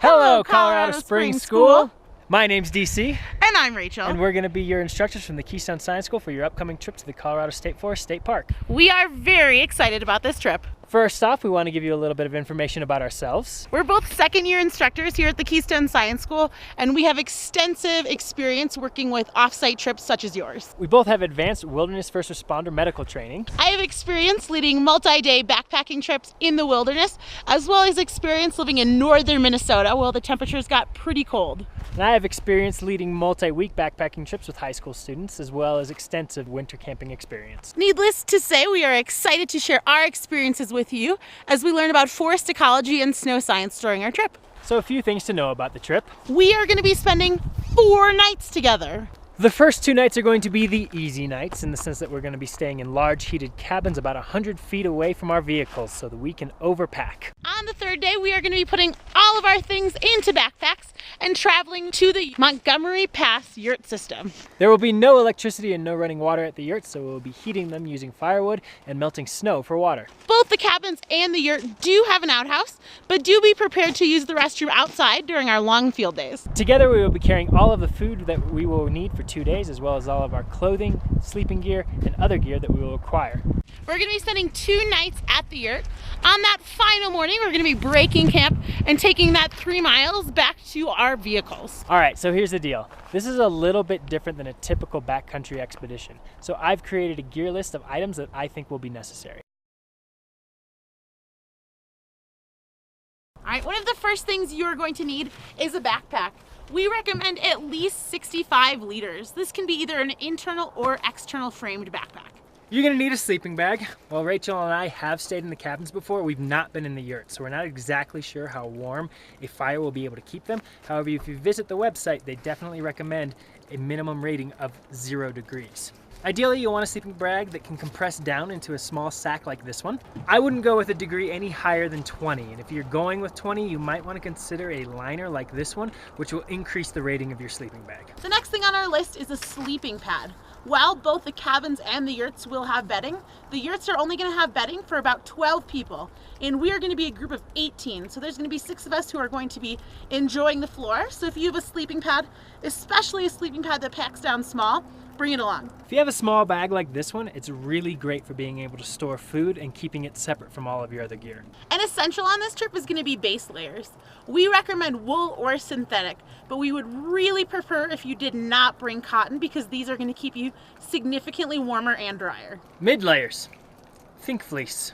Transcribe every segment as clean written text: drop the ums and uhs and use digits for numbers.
Hello, Colorado Springs School. My name's DC. And I'm Rachel. And we're going to be your instructors from the Keystone Science School for your upcoming trip to the Colorado State Forest State Park. We are very excited about this trip. First off, we want to give you a little bit of information about ourselves. We're both second-year instructors here at the Keystone Science School, and we have extensive experience working with off-site trips such as yours. We both have advanced wilderness first responder medical training. I have experience leading multi-day backpacking trips in the wilderness, as well as experience living in northern Minnesota, where the temperatures got pretty cold. And I have experience leading multi-week backpacking trips with high school students, as well as extensive winter camping experience. Needless to say, we are excited to share our experiences with you as we learn about forest ecology and snow science during our trip. So a few things to know about the trip. We are going to be spending 4 nights together. The first 2 nights are going to be the easy nights, in the sense that we're going to be staying in large heated cabins about 100 feet away from our vehicles so that we can overpack. On the third day, we are going to be putting all of our things into backpacks and traveling to the Montgomery Pass yurt system. There will be no electricity and no running water at the yurts, so we'll be heating them using firewood and melting snow for water. Both the cabins and the yurt do have an outhouse, but do be prepared to use the restroom outside during our long field days. Together we will be carrying all of the food that we will need for 2 days, as well as all of our clothing, sleeping gear, and other gear that we will require. We're going to be spending 2 nights at the yurt. On that final morning, we're going to be breaking camp and taking that 3 miles back to our vehicles. All right, so here's the deal. This is a little bit different than a typical backcountry expedition. So I've created a gear list of items that I think will be necessary. All right, one of the first things you're going to need is a backpack. We recommend at least 65 liters. This can be either an internal or external framed backpack. You're gonna need a sleeping bag. While Rachel and I have stayed in the cabins before, we've not been in the yurt, so we're not exactly sure how warm a fire will be able to keep them. However, if you visit the website, they definitely recommend a minimum rating of 0 degrees. Ideally, you'll want a sleeping bag that can compress down into a small sack like this one. I wouldn't go with a degree any higher than 20, and if you're going with 20, you might want to consider a liner like this one, which will increase the rating of your sleeping bag. The next thing on our list is a sleeping pad. While both the cabins and the yurts will have bedding, the yurts are only going to have bedding for about 12 people, and we are going to be a group of 18, so there's going to be 6 of us who are going to be enjoying the floor. So if you have a sleeping pad, especially a sleeping pad that packs down small, bring it along. If you have a small bag like this one, it's really great for being able to store food and keeping it separate from all of your other gear. An essential on this trip is going to be base layers. We recommend wool or synthetic, but we would really prefer if you did not bring cotton, because these are going to keep you significantly warmer and drier. Mid layers. Think fleece.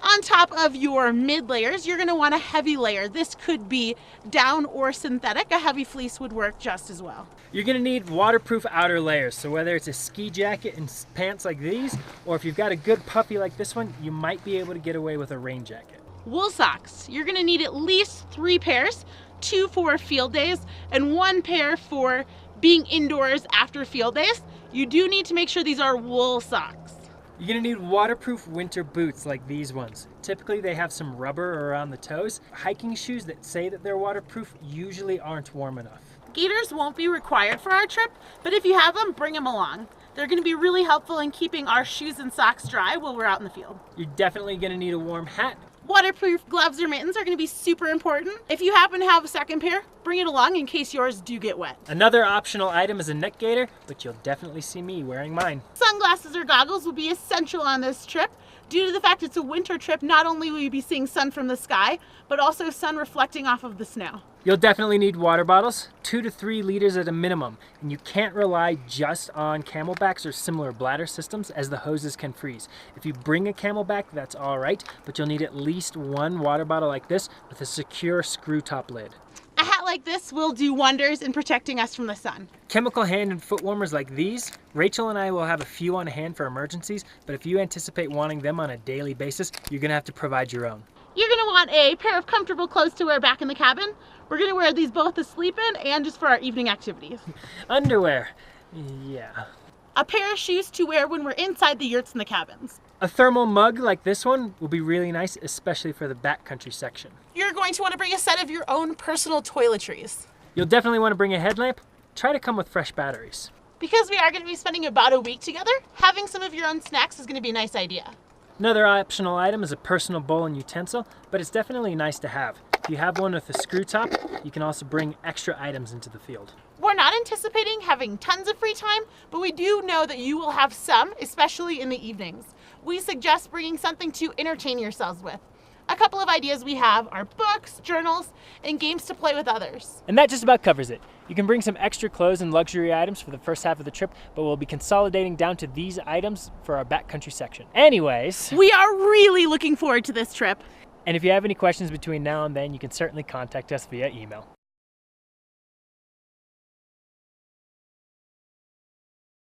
On top of your mid layers, you're going to want a heavy layer. This could be down or synthetic. A heavy fleece would work just as well. You're going to need waterproof outer layers, so whether it's a ski jacket and pants like these, or if you've got a good puffy like this one, you might be able to get away with a rain jacket. Wool socks. You're going to need at least 3 pairs, 2 for field days and 1 pair for being indoors after field days. You do need to make sure these are wool socks. You're going to need waterproof winter boots like these ones. Typically they have some rubber around the toes. Hiking shoes that say that they're waterproof usually aren't warm enough. Gaiters won't be required for our trip, but if you have them, bring them along. They're going to be really helpful in keeping our shoes and socks dry while we're out in the field. You're definitely going to need a warm hat. Waterproof gloves or mittens are going to be super important. If you happen to have a second pair, bring it along in case yours do get wet. Another optional item is a neck gaiter, but you'll definitely see me wearing mine. Sunglasses or goggles will be essential on this trip. Due to the fact it's a winter trip, not only will you be seeing sun from the sky, but also sun reflecting off of the snow. You'll definitely need water bottles, 2 to 3 liters at a minimum, and you can't rely just on camelbacks or similar bladder systems, as the hoses can freeze. If you bring a camelback, that's all right, but you'll need at least 1 water bottle like this with a secure screw top lid. A hat like this will do wonders in protecting us from the sun. Chemical hand and foot warmers like these, Rachel and I will have a few on hand for emergencies, but if you anticipate wanting them on a daily basis, you're going to have to provide your own. You're going to want a pair of comfortable clothes to wear back in the cabin. We're going to wear these both to sleep in and just for our evening activities. Underwear. Yeah. A pair of shoes to wear when we're inside the yurts and the cabins. A thermal mug like this one will be really nice, especially for the backcountry section. You're going to want to bring a set of your own personal toiletries. You'll definitely want to bring a headlamp. Try to come with fresh batteries. Because we are going to be spending about a week together, having some of your own snacks is going to be a nice idea. Another optional item is a personal bowl and utensil, but it's definitely nice to have. If you have one with a screw top, you can also bring extra items into the field. We're not anticipating having tons of free time, but we do know that you will have some, especially in the evenings. We suggest bringing something to entertain yourselves with. A couple of ideas we have are books, journals, and games to play with others. And that just about covers it. You can bring some extra clothes and luxury items for the first half of the trip, but we'll be consolidating down to these items for our backcountry section. Anyways, We are really looking forward to this trip. and if you have any questions between now and then, you can certainly contact us via email.